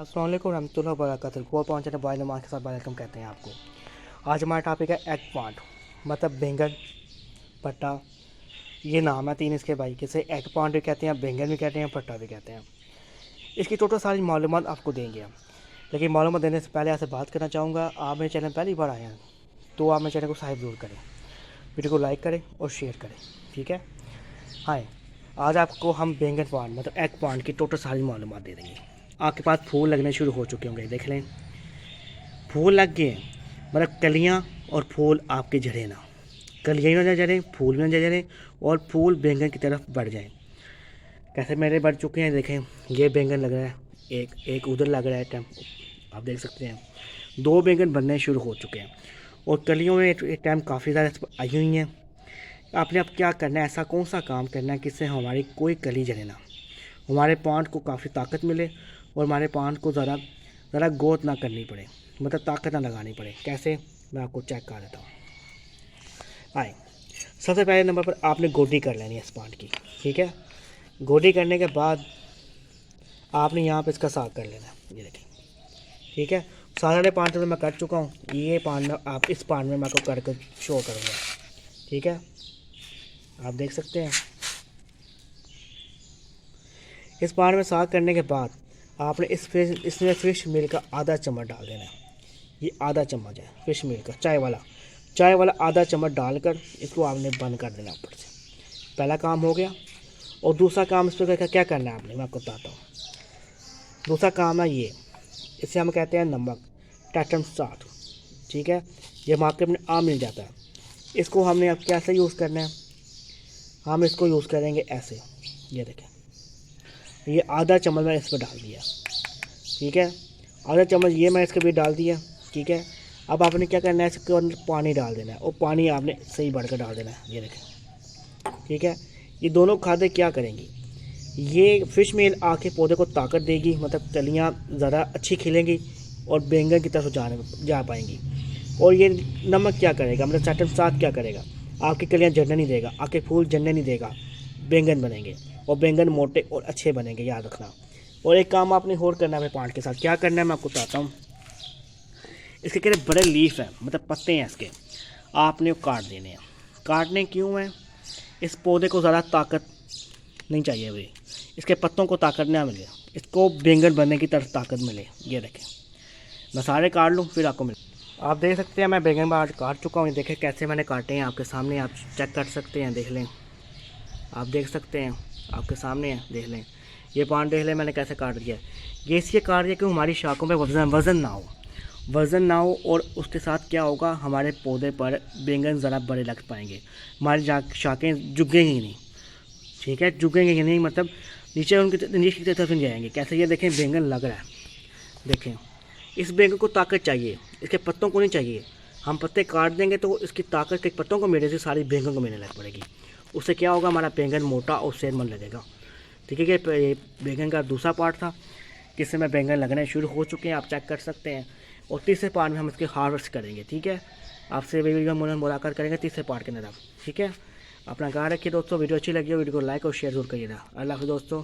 अस्सलाम वालेकुम रहमतुल्लाहि व बरकातहू। गोवा पहुँचने बॉय नमाज के साथ वेलकम कहते हैं आपको। आज हमारा टॉपिक है एग प्लांट, मतलब बैंगन पट्टा। ये नाम है तीन इसके भाई, किसे एग प्लांट भी कहते हैं, बैंगन भी कहते हैं, पट्टा भी कहते हैं। इसकी टोटल सारी मालूमात आपको देंगे हम, लेकिन मालूमात देने से पहले आपसे बात करना चाहूँगा, आप मेरे चैनल पहली बार आए हैं तो आप मेरे चैनल को सब्सक्राइब जरूर करें, वीडियो को लाइक करें और शेयर करें, ठीक है। हाँ, आज आपको हम बैंगन प्लांट मतलब एग प्लांट की टोटल सारी मालूमात दे देंगे। आपके पास फूल लगने शुरू हो चुके होंगे, देख लें फूल लग गए, मतलब कलियां और फूल आपके झड़े ना, कलियाँ ना झड़ें, फूल भी ना झड़ें और फूल बैंगन की तरफ बढ़ जाएं। कैसे मेरे बढ़ चुके हैं, देखें ये बैंगन लग रहा है, एक उधर लग रहा है टाइम, आप देख सकते हैं दो बैंगन बनने शुरू हो चुके हैं और कलियों में एक टाइम काफ़ी ज़्यादा आई हुई हैं। आपने अब क्या करना है, ऐसा कौन सा काम करना है जिससे हमारी कोई कली जले ना, हमारे प्लांट को काफ़ी ताकत मिले और हमारे प्लांट को ज़रा ग्रोथ ना करनी पड़े, मतलब ताकत ना लगानी पड़े। कैसे, मैं आपको चेक कर देता हूँ। आए, सबसे पहले नंबर पर आपने गोडी कर लेनी है इस प्लांट की, ठीक है। गोडी करने के बाद आपने यहाँ पे इसका साग कर लेना है, ये देखें, ठीक है। सारे प्लांट तो मैं कर चुका हूँ, ये प्लांट में आप इस प्लांट में मैं आपको करके शो करूँगा, ठीक है। आप देख सकते हैं इस प्लांट में साग करने के बाद आपने इसमें फ़िश मिल का आधा चम्मच डाल देना है। ये आधा चम्मच है फ़िश मिल का, चाय वाला आधा चम्मच डालकर इसको आपने बंद कर देना ऊपर से। पहला काम हो गया। और दूसरा काम इस पर क्या करना है आपने, मैं आपको बताता हूँ। दूसरा काम है ये, इसे हम कहते हैं नमक, टाइटम साल्ट, ठीक है। ये मार्केट में आम मिल जाता है। इसको हमने अब कैसे यूज़ करना है, हम इसको यूज़ करेंगे ऐसे, ये देखें, ये आधा चम्मच मैं इस पर डाल दिया, ठीक है। आधा चम्मच ये मैं इसके भी डाल दिया, ठीक है। अब आपने क्या करना है, इसके अंदर पानी डाल देना है और पानी आपने सही बढ़कर डाल देना है, ये देखें, ठीक है। ये दोनों खादें क्या करेंगी, ये फिश मेल आके पौधे को ताकत देगी, मतलब कलियाँ ज़रा अच्छी खिलेंगी और बैंगन की तरफ जा पाएंगी। और ये नमक क्या करेगा, मतलब चाटम साथ क्या करेगा, आपकी कलियाँ जलने नहीं देगा, आपके फूल जलने नहीं देगा, बैंगन बनेंगे और बैंगन मोटे और अच्छे बनेंगे, याद रखना। और एक काम आपने और करना है प्लांट के साथ, क्या करना है मैं आपको बताता हूँ। इसके कितने बड़े लीफ हैं, मतलब पत्ते हैं इसके, आपने वो काट देने हैं। काटने क्यों है, इस पौधे को ज़्यादा ताकत नहीं चाहिए भाई, इसके पत्तों को ताकत ना मिले, इसको बैंगन बनने की तरफ ताकत मिले। ये देखें, मैं सारे काट लूँ फिर आपको मिले। आप देख सकते हैं मैं बैंगन आज काट चुका हूँ, देखें कैसे मैंने काटे हैं, आपके सामने आप चेक कर सकते हैं, देख लें, आप देख सकते हैं आपके सामने है, देख लें। ये प्लांट देख लें मैंने कैसे काट दिया। ये इसलिए काट दिया कि हमारी शाखों पे वज़न ना हो और उसके साथ क्या होगा, हमारे पौधे पर बैंगन ज़रा बड़े लग पाएंगे, हमारी शाखें झुकेंगी नहीं, ठीक है। झुकेंगे नहीं मतलब नीचे की तरफ नहीं जाएंगे। कैसे, ये देखें बैंगन लग रहा है, देखें इस बैंगन को ताकत चाहिए, इसके पत्तों को नहीं चाहिए। हम पत्ते काट देंगे तो इसकी ताकत के पत्तों को मिलने से सारी बैंगन को मिलने लग पड़ेगी। उससे क्या होगा, हमारा बैंगन मोटा और सेहतमंद लगेगा, ठीक है। ये बैंगन का दूसरा पार्ट था जिससे मैं बैंगन लगने शुरू हो चुके हैं, आप चेक कर सकते हैं। और तीसरे पार्ट में हम इसके हार्वेस्ट करेंगे, ठीक है। आपसे वीडियो में मुलाकात करेंगे तीसरे पार्ट के अंदर, ठीक है। अपना ख्याल रखिए दोस्तों, वीडियो अच्छी लगी हो वीडियो को लाइक और शेयर जरूर करिएगा। अल्लाह हाफ़िज़ दोस्तों।